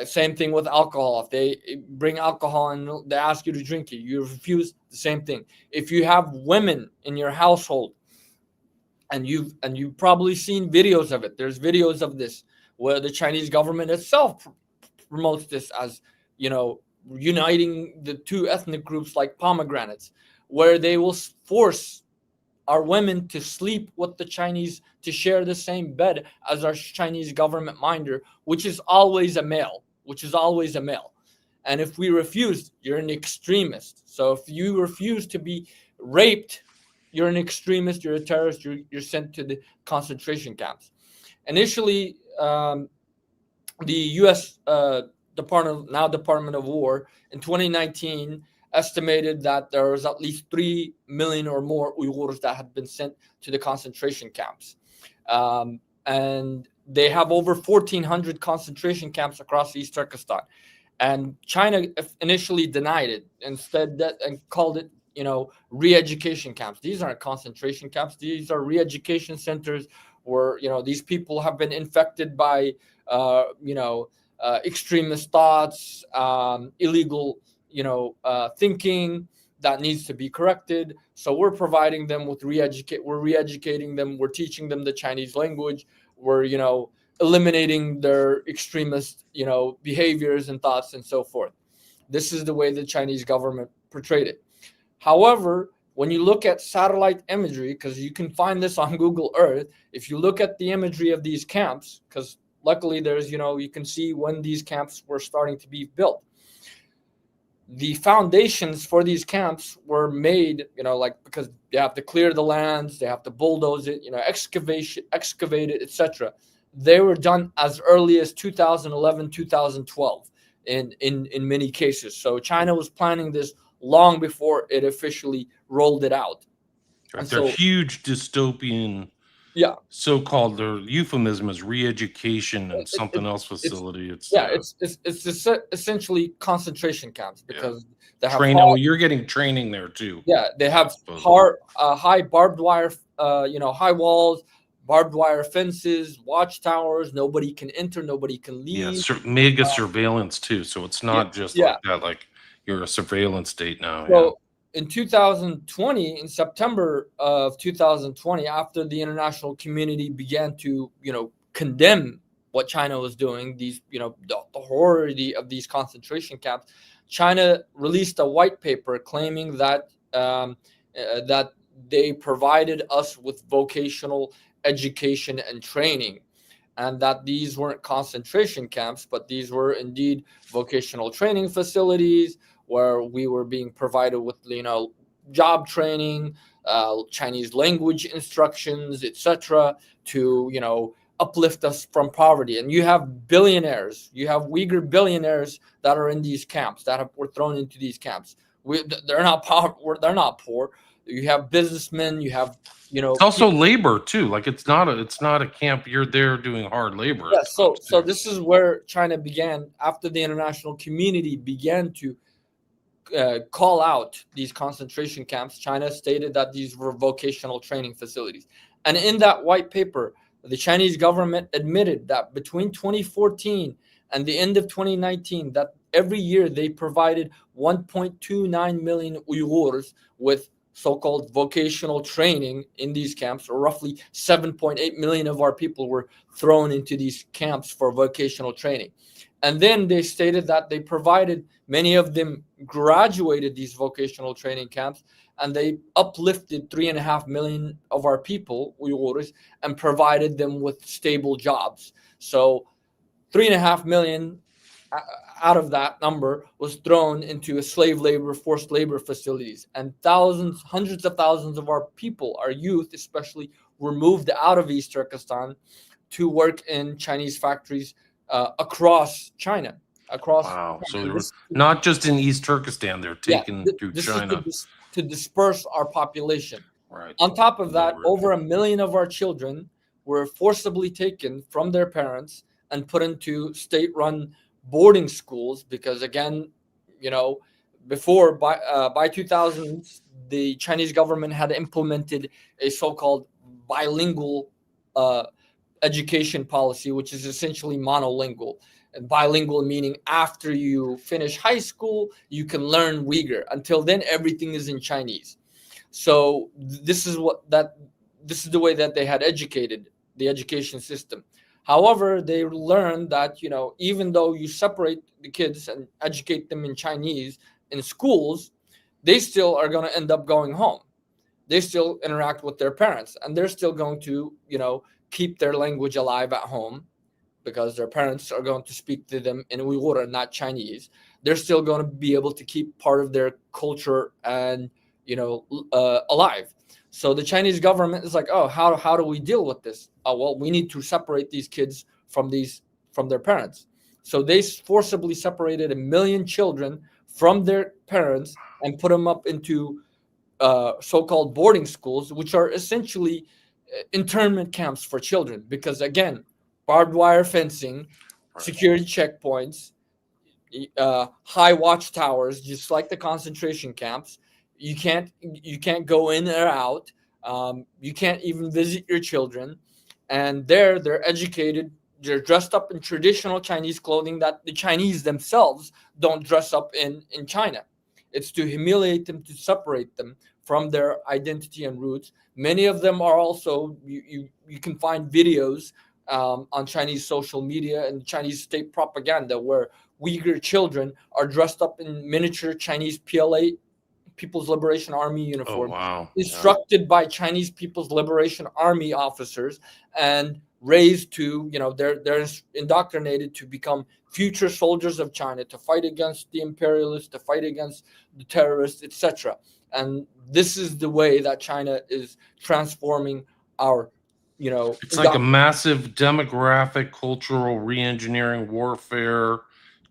Same thing with alcohol. If they bring alcohol and they ask you to drink it, you refuse, the same thing. If you have women in your household and you've probably seen videos of it, there's videos of this where the Chinese government itself promotes this as uniting the two ethnic groups like pomegranates, where they will force our women to sleep with the Chinese, to share the same bed as our Chinese government minder, which is always a male. And if we refuse, you're an extremist. So if you refuse to be raped, you're an extremist, you're a terrorist, you're sent to the concentration camps. Initially, the U.S. Department of War in 2019 estimated that there was at least 3 million or more Uyghurs that had been sent to the concentration camps. And they have over 1,400 concentration camps across East Turkestan. And China initially denied it, and called it, re-education camps. These aren't concentration camps. These are re-education centers where, these people have been infected by, extremist thoughts, illegal, thinking that needs to be corrected. So we're providing them with we're re-educating them, we're teaching them the Chinese language, we're eliminating their extremist behaviors and thoughts and so forth. This is the way the Chinese government portrayed it. However, when you look at satellite imagery, because you can find this on Google Earth, if you look at the imagery of these camps, because luckily there's, you can see when these camps were starting to be built. The foundations for these camps were made, because they have to clear the lands, they have to bulldoze it, excavate it, etc. They were done as early as 2011, 2012 in many cases. So China was planning this long before it officially rolled it out. Right. And They're so, huge dystopian, yeah, so-called, their euphemism is re-education and it, it, something else it's facility. It's yeah, it's essentially concentration camps, because they have training. Oh, you're getting training there too. yeah, they have supposedly. high barbed wire, high walls, barbed wire fences, watchtowers. Nobody can enter, nobody can Yeah, leave. mega surveillance too. So it's Yeah, not just yeah. like that. Like you're a surveillance state now. So in 2020, in September of 2020, after the international community began to, condemn what China was doing, these, the horror of these concentration camps, China released a white paper claiming that that they provided us with vocational education and training, and that these weren't concentration camps, but these were indeed vocational training facilities where we were being provided with, job training, Chinese language instructions, etc., to, uplift us from poverty. And you have billionaires, you have Uyghur billionaires that are in these camps, were thrown into these camps. They're not poor. They're not poor. You have businessmen. You have, It's also labor too. Like it's not a camp. You're there doing hard labor. Yeah, so this is where China began, after the international community began to call out these concentration camps. China stated that these were vocational training facilities. And in that white paper, the Chinese government admitted that between 2014 and the end of 2019, that every year they provided 1.29 million Uyghurs with so-called vocational training in these camps, or roughly 7.8 million of our people were thrown into these camps for vocational training. And then they stated that they provided, many of them graduated these vocational training camps, and they uplifted 3.5 million of our people, Uyghurs, and provided them with stable jobs. So 3.5 million out of that number was thrown into slave labor, forced labor facilities, and thousands, hundreds of thousands of our people, our youth especially, were moved out of East Turkestan to work in Chinese factories across China. Wow. So they were not just in East Turkestan. They're taken through China. Is to disperse our population. Right. On top of that, over 1 million of our children were forcibly taken from their parents and put into state-run boarding schools, because again, before, by 2000, the Chinese government had implemented a so-called bilingual education policy, which is essentially monolingual. And bilingual meaning after you finish high school, you can learn Uyghur. Until then, everything is in Chinese. So this is the way that they had educated the education system. However, they learned that, even though you separate the kids and educate them in Chinese in schools, they still are going to end up going home. They still interact with their parents, and they're still going to, keep their language alive at home, because their parents are going to speak to them in Uyghur and not Chinese. They're still going to be able to keep part of their culture and, alive. So the Chinese government is like, oh, how do we deal with this? Oh, well, we need to separate these kids from their parents. So they forcibly separated 1 million children from their parents and put them up into so-called boarding schools, which are essentially internment camps for children. Because again, barbed wire fencing, security checkpoints, high watchtowers, just like the concentration camps. You can't go in or out. You can't even visit your children. And they're educated they're dressed up in traditional Chinese clothing that the Chinese themselves don't dress up in China. It's to humiliate them, to separate them from their identity and roots. Many of them are also, you can find videos on Chinese social media and Chinese state propaganda where Uyghur children are dressed up in miniature Chinese PLA, People's Liberation Army Oh, uniform, wow. Yeah. instructed by Chinese People's Liberation Army officers, and raised to, they're indoctrinated to become future soldiers of China, to fight against the imperialists, to fight against the terrorists, etc. And this is the way that China is transforming our, It's like a massive demographic, cultural re-engineering, warfare,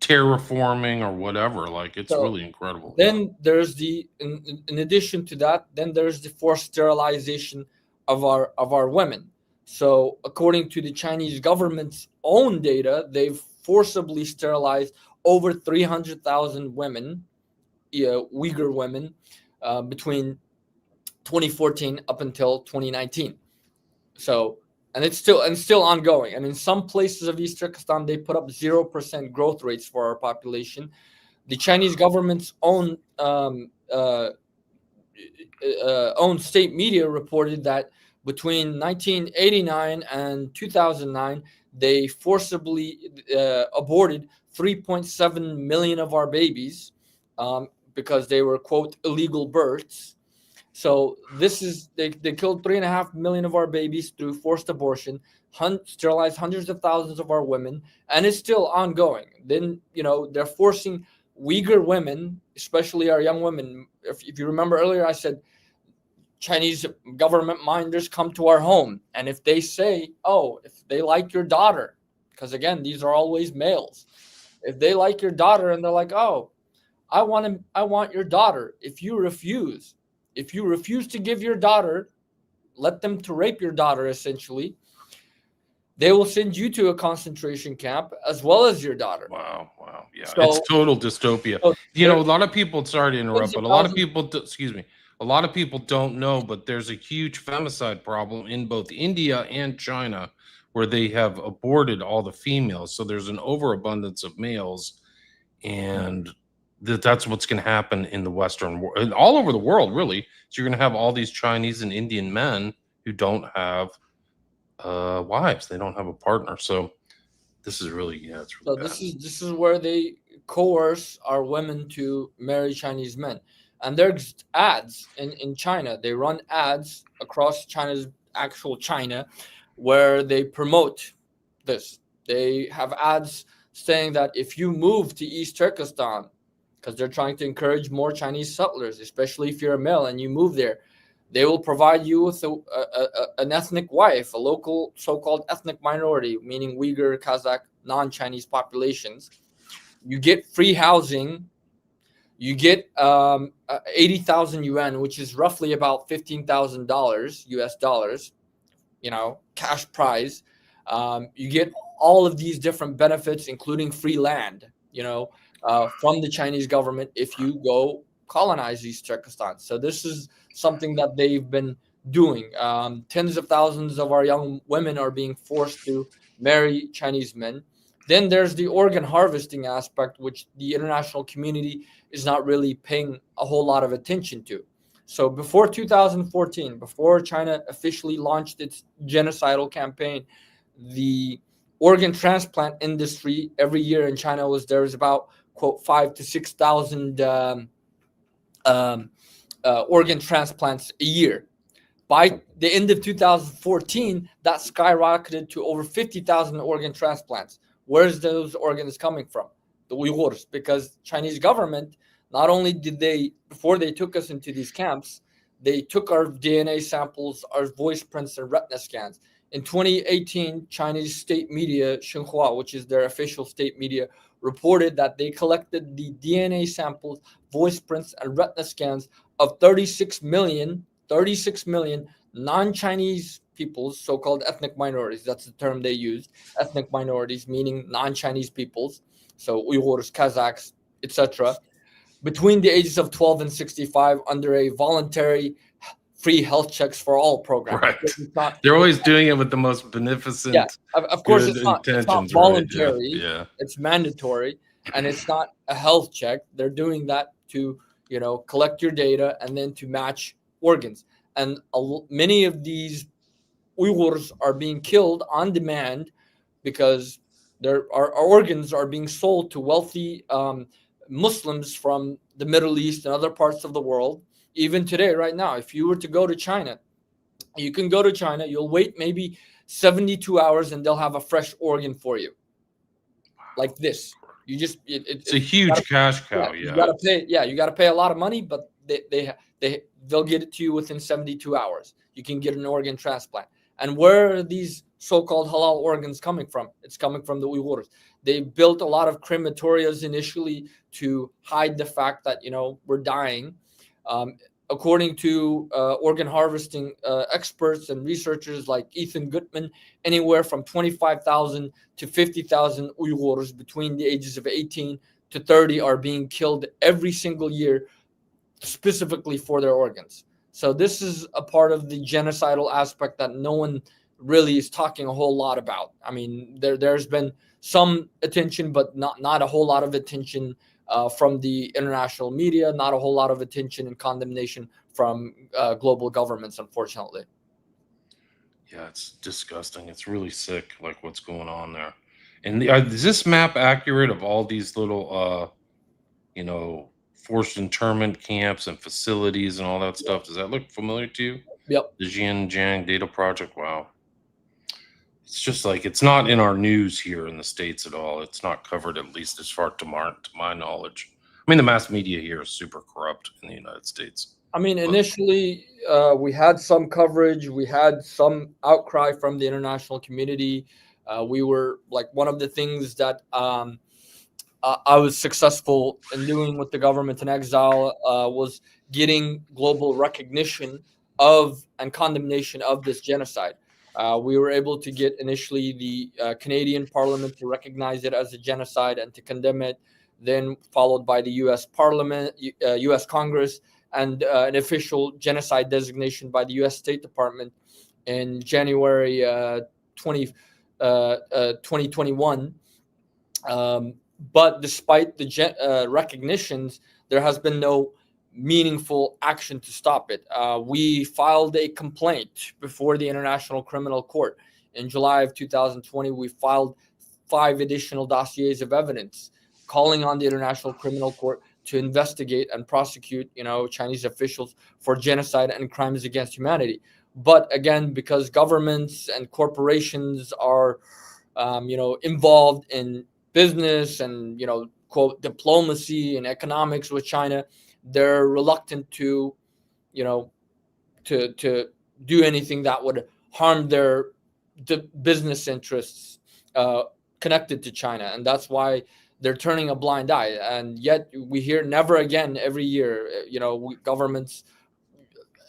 terraforming, or whatever. Like, it's really incredible. Then there's in addition to that, then there's the forced sterilization of our women. So according to the Chinese government's own data, they've forcibly sterilized over 300,000 women, Uyghur women, between 2014 up until 2019. So, and it's still ongoing. And in some places of East Turkestan, they put up 0% growth rates for our population. The Chinese government's own state media reported that between 1989 and 2009, they forcibly aborted 3.7 million of our babies because they were, quote, illegal births. So this is, they killed 3.5 million of our babies through forced abortion, sterilized hundreds of thousands of our women, and it's still ongoing. Then, they're forcing Uyghur women, especially our young women. If you remember earlier, I said Chinese government minders come to our home, and if they say, oh, if they like your daughter, because again, these are always males, if they like your daughter and they're like, oh, I want your daughter. If you refuse to give your daughter, let them to rape your daughter, essentially, they will send you to a concentration camp as well as your daughter. Wow. Yeah, so, it's total dystopia. So a lot of people, sorry to interrupt, but a lot of people, a lot of people don't know, but there's a huge femicide problem in both India and China where they have aborted all the females. So there's an overabundance of males, and that's what's going to happen in the Western world, and all over the world, really. So you're going to have all these Chinese and Indian men who don't have wives. They don't have a partner. So this is really, it's really bad. This is where they coerce our women to marry Chinese men. And there's ads in China. They run ads across China's actual China where they promote this. They have ads saying that if you move to East Turkestan, because they're trying to encourage more Chinese settlers, especially if you're a male and you move there, they will provide you with an ethnic wife, a local so-called ethnic minority, meaning Uyghur, Kazakh, non-Chinese populations. You get free housing. You get 80,000 yuan, which is roughly about $15,000 US dollars, cash prize. You get all of these different benefits, including free land, from the Chinese government if you go colonize East Turkestan. So this is something that they've been doing. Tens of thousands of our young women are being forced to marry Chinese men. Then there's the organ harvesting aspect, which the international community is not really paying a whole lot of attention to. So before 2014, before China officially launched its genocidal campaign, the organ transplant industry every year in China was about, quote, 5,000 to 6,000 organ transplants a year. By the end of 2014, that skyrocketed to over 50,000 organ transplants. Where's those organs coming from? The Uyghurs, because Chinese government, not only did they, before they took us into these camps, they took our DNA samples, our voice prints, and retina scans. In 2018, Chinese state media, Xinhua, which is their official state media, reported that they collected the DNA samples, voice prints, and retina scans of 36 million non-Chinese peoples, so-called ethnic minorities. That's the term they use. Ethnic minorities, meaning non-Chinese peoples. So Uyghurs, Kazakhs, etc. Between the ages of 12 and 65 under a voluntary free health checks for all program. Of Right. course, it's not. They're always doing it with the most beneficent, Of course, good it's not intentions, right? Yeah. voluntary. Yeah. It's mandatory, and it's not a health check. They're doing that to collect your data and then to match organs. And many of these Uyghurs are being killed on demand because our organs are being sold to wealthy Muslims from the Middle East and other parts of the world. Even today, right now, if you were to go to China, you can go to China, you'll wait maybe 72 hours and they'll have a fresh organ for you. Like this. You just It's a huge cash cow. you Yeah. gotta pay. Yeah, you gotta pay a lot of money, but they'll get it to you within 72 hours. You can get an organ transplant. And where are these so-called halal organs coming from? It's coming from the Uyghurs. They built a lot of crematorias initially to hide the fact that we're dying. According to organ harvesting experts and researchers like Ethan Gutman, anywhere from 25,000 to 50,000 Uyghurs between the ages of 18 to 30 are being killed every single year specifically for their organs. So this is a part of the genocidal aspect that no one really is talking a whole lot about. I mean, there's been some attention, but not a whole lot of attention from the international media, not a whole lot of attention and condemnation from global governments, unfortunately. Yeah, it's disgusting. It's really sick, like what's going on there. And is this map accurate of all these little, forced internment camps and facilities and all that stuff? Does that look familiar to you? Yep. The Xinjiang Data Project? Wow. It's just like, it's not in our news here in the States at all. It's not covered, at least as far to my knowledge. I mean, the mass media here is super corrupt in the United States. I mean, initially, we had some coverage. We had some outcry from the international community. We were like one of the things that I was successful in doing with the government in exile was getting global recognition of and condemnation of this genocide. We were able to get initially the Canadian Parliament to recognize it as a genocide and to condemn it, then followed by the U.S. Parliament, U.S. Congress, and an official genocide designation by the U.S. State Department in January 2021. But despite the recognitions, there has been no meaningful action to stop it. We filed a complaint before the International Criminal Court. In July of 2020, we filed 5 additional dossiers of evidence calling on the International Criminal Court to investigate and prosecute, Chinese officials for genocide and crimes against humanity. But again, because governments and corporations are, involved in business and, quote, diplomacy and economics with China, they're reluctant to do anything that would harm their business interests connected to China. And that's why they're turning a blind eye. And yet we hear never again every year, governments,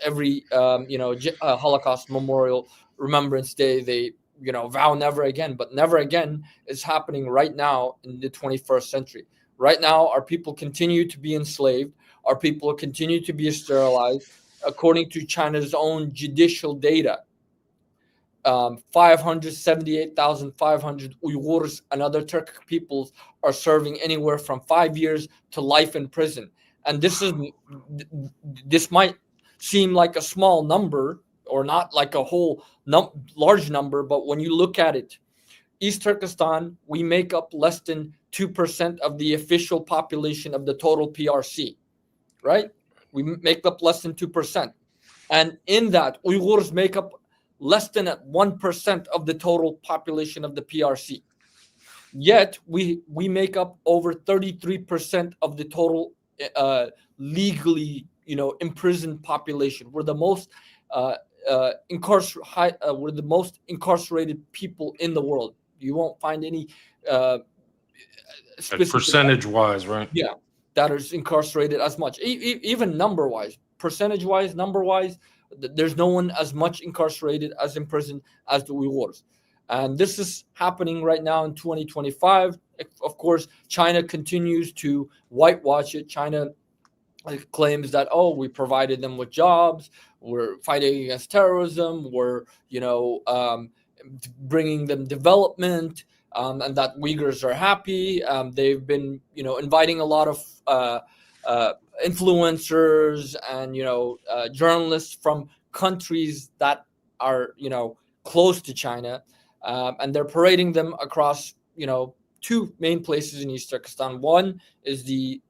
every, Holocaust Memorial Remembrance Day, they, vow never again. But never again is happening right now in the 21st century. Right now, our people continue to be enslaved. Our people continue to be sterilized. According to China's own judicial data, 578,500 Uyghurs and other Turkic peoples are serving anywhere from 5 years to life in prison. And this might seem like a small number or not like a whole large number, but when you look at it, East Turkestan, we make up less than 2% of the official population of the total PRC, right? We make up less than 2%. And in that, Uyghurs make up less than 1% of the total population of the PRC. Yet we make up over 33% of the total legally, imprisoned population. We're the most we're the most incarcerated people in the world. You won't find any percentage-wise, right? Yeah, that is incarcerated as much, even number-wise, percentage-wise, number-wise. There's no one as much incarcerated as imprisoned as the Uyghurs. And this is happening right now in 2025. Of course, China continues to whitewash it. China claims that, we provided them with jobs. we're fighting against terrorism, we're bringing them development, and that Uyghurs are happy. They've been inviting a lot of uh, influencers and journalists from countries that are close to China, and they're parading them across two main places in East Turkestan. One is the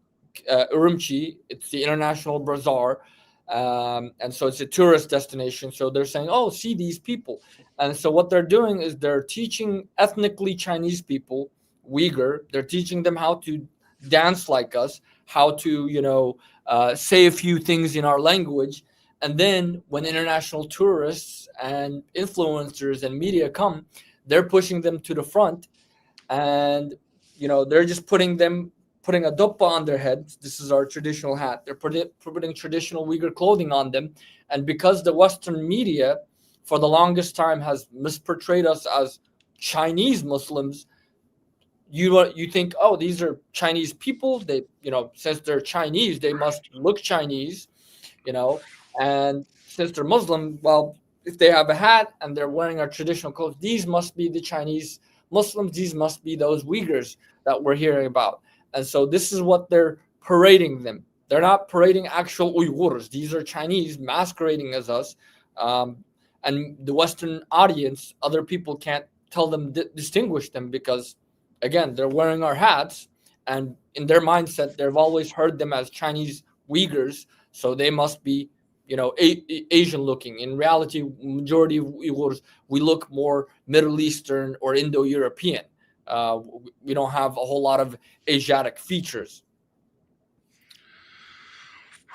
Urumqi. It's the International Bazaar, and so it's a tourist destination. So they're saying, "Oh, see these people," and so what they're doing is they're teaching ethnically Chinese people, Uyghur. They're teaching them how to dance like us, how to say a few things in our language, and then when international tourists and influencers and media come, they're pushing them to the front, and they're just putting a doppa on their heads. This is our traditional hat. They're putting traditional Uyghur clothing on them, and because the Western media for the longest time has misportrayed us as Chinese Muslims, you think, oh, these are Chinese people. They since they're Chinese, they must look Chinese, you know, and since they're Muslim, well, if they have a hat and they're wearing our traditional clothes, these must be the Chinese Muslims. These must be those Uyghurs that we're hearing about. And so this is what they're parading them. They're not parading actual Uyghurs. These are Chinese masquerading as us. And the Western audience, other people can't tell them, distinguish them, because, again, they're wearing our hats. And in their mindset, they've always heard them as Chinese Uyghurs. So they must be, Asian looking. In reality, majority of Uyghurs, we look more Middle Eastern or Indo-European. We don't have a whole lot of Asiatic features.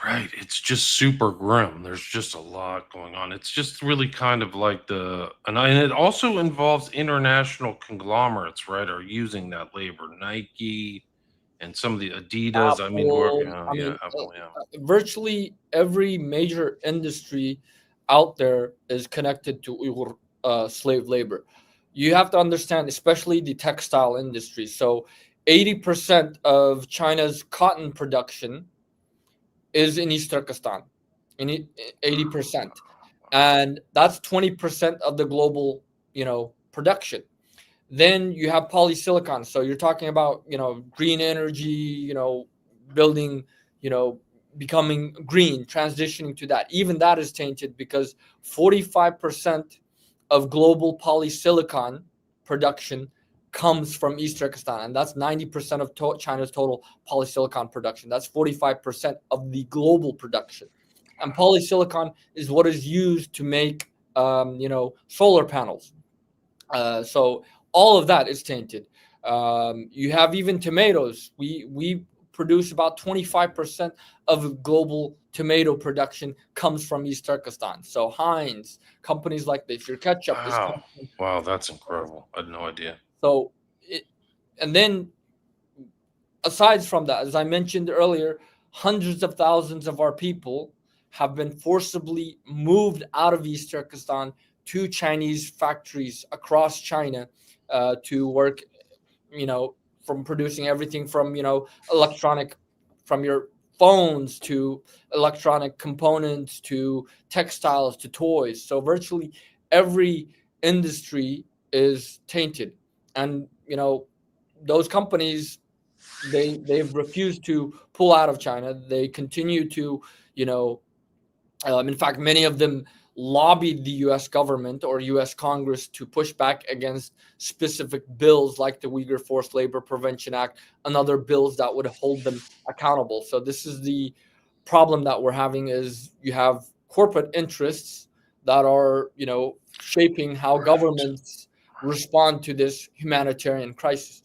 Right. It's just super grim. There's just a lot going on. It's just really kind of like and it also involves international conglomerates, right? Are using that labor. Nike and some of the Adidas. I mean, who are, Apple, I yeah, mean, Apple, yeah. virtually every major industry out there is connected to Uyghur slave labor. You have to understand, especially the textile industry. So, 80% of China's cotton production is in East Turkestan, 80%, and that's 20% of the global, production. Then you have polysilicon. So you're talking about green energy, building, you know, becoming green, transitioning to that. Even that is tainted because 45% of global polysilicon production comes from East Turkestan, and that's 90% of China's total polysilicon production. That's 45% of the global production, and polysilicon is what is used to make solar panels. So all of that is tainted. You have even tomatoes. We produce about 25% of global tomato production comes from East Turkestan. So Heinz, companies like this, your ketchup is Wow. coming from. Wow, that's incredible. I had no idea. So it, and then aside from that, as I mentioned earlier, hundreds of thousands of our people have been forcibly moved out of East Turkestan to Chinese factories across China to work, from producing everything from, electronic, from your phones to electronic components to textiles to toys. So virtually every industry is tainted. And, those companies, they've refused to pull out of China. They continue to, you know, in fact, many of them lobbied the U.S. government or U.S. Congress to push back against specific bills like the Uyghur Forced Labor Prevention Act and other bills that would hold them accountable. So this is the problem that we're having: is you have corporate interests that are, shaping how Right. governments respond to this humanitarian crisis.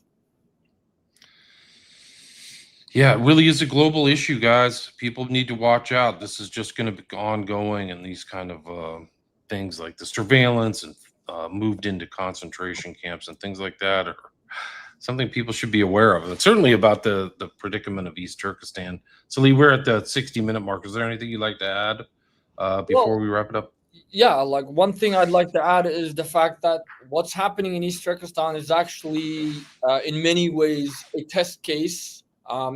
Yeah, it really is a global issue, guys. People need to watch out. This is just going to be ongoing, and these kind of things like the surveillance and moved into concentration camps and things like that are something people should be aware of. And certainly about the predicament of East Turkestan. So, Lee, we're at the 60-minute mark. Is there anything you'd like to add before Well, we wrap it up? yeah, like one thing I'd like to add is the fact that what's happening in East Turkestan is actually, in many ways, a test case,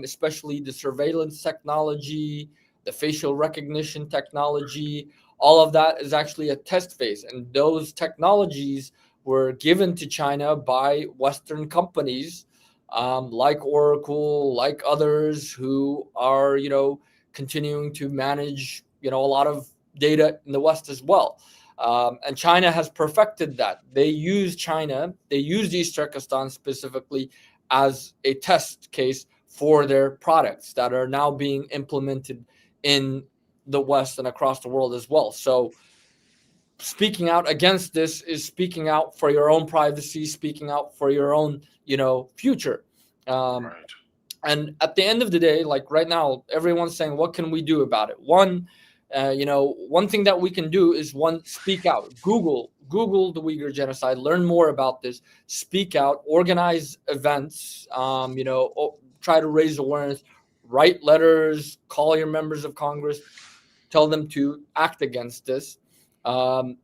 especially the surveillance technology, the facial recognition technology, all of that is actually a test phase. And those technologies were given to China by Western companies, like Oracle, like others who are, continuing to manage, a lot of data in the West as well. And China has perfected that. They use East Turkestan specifically as a test case for their products that are now being implemented in the West and across the world as well. So speaking out against this is speaking out for your own privacy, speaking out for your own, future. Um, Right. and at the end of the day, like right now, everyone's saying, what can we do about it? One thing that we can do is speak out. Google the Uyghur genocide, learn more about this, speak out, organize events, try to raise awareness, write letters, call your members of Congress, tell them to act against this. Um,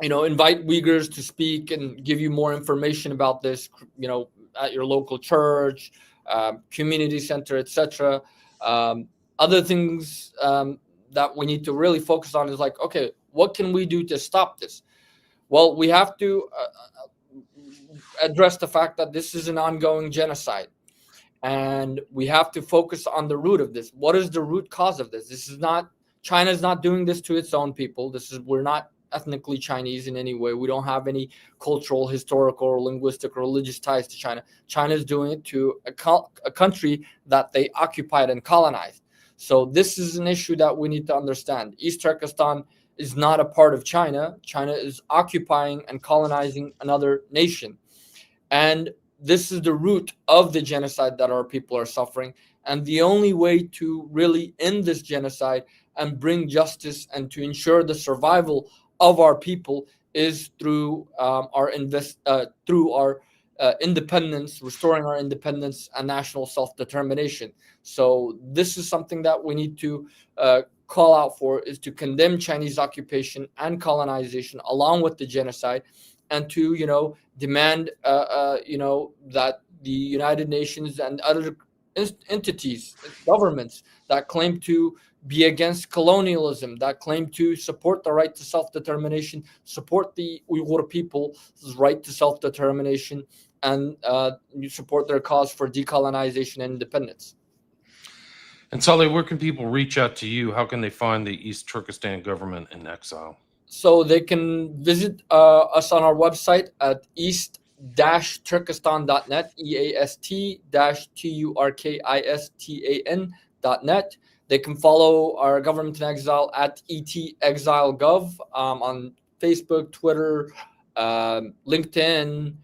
invite Uyghurs to speak and give you more information about this, at your local church, community center, etc. Other things that we need to really focus on is like, okay, what can we do to stop this? Well, we have to address the fact that this is an ongoing genocide. And we have to focus on the root of this. What is the root cause of this? China's not doing this to its own people. We're not ethnically Chinese in any way. We don't have any cultural, historical, or linguistic, or religious ties to China. China's doing it to a country that they occupied and colonized. So this is an issue that we need to understand. East Turkestan is not a part of China. China is occupying and colonizing another nation. And this is the root of the genocide that our people are suffering. And the only way to really end this genocide and bring justice and to ensure the survival of our people is through our independence, restoring our independence and national self-determination. So this is something that we need to call out for, is to condemn Chinese occupation and colonization along with the genocide, and to demand that the United Nations and other entities, governments that claim to be against colonialism, that claim to support the right to self-determination, support the Uyghur people's right to self-determination, and support their cause for decolonization and independence. And Salih, where can people reach out to you? How can they find the East Turkestan government in exile? So they can visit us on our website at east-turkistan.net, east-turkistan.net. They can follow our government in exile at ETExileGov on Facebook, Twitter, LinkedIn,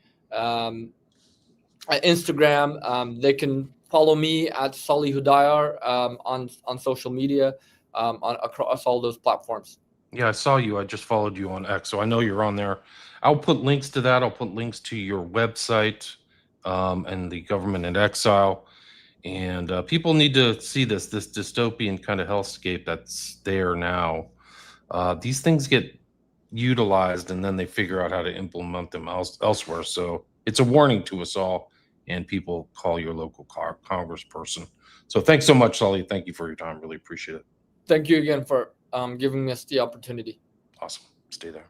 Instagram. They can follow me at Salih Hudayar on social media, across all those platforms. Yeah, I saw you. I just followed you on X, so I know you're on there. I'll put links to that. I'll put links to your website and the government in exile. And people need to see this dystopian kind of hellscape that's there now. These things get utilized, and then they figure out how to implement them elsewhere. So it's a warning to us all. And people, call your local congressperson. So thanks so much, Salih. Thank you for your time. Really appreciate it. Thank you again for giving us the opportunity. Awesome. Stay there.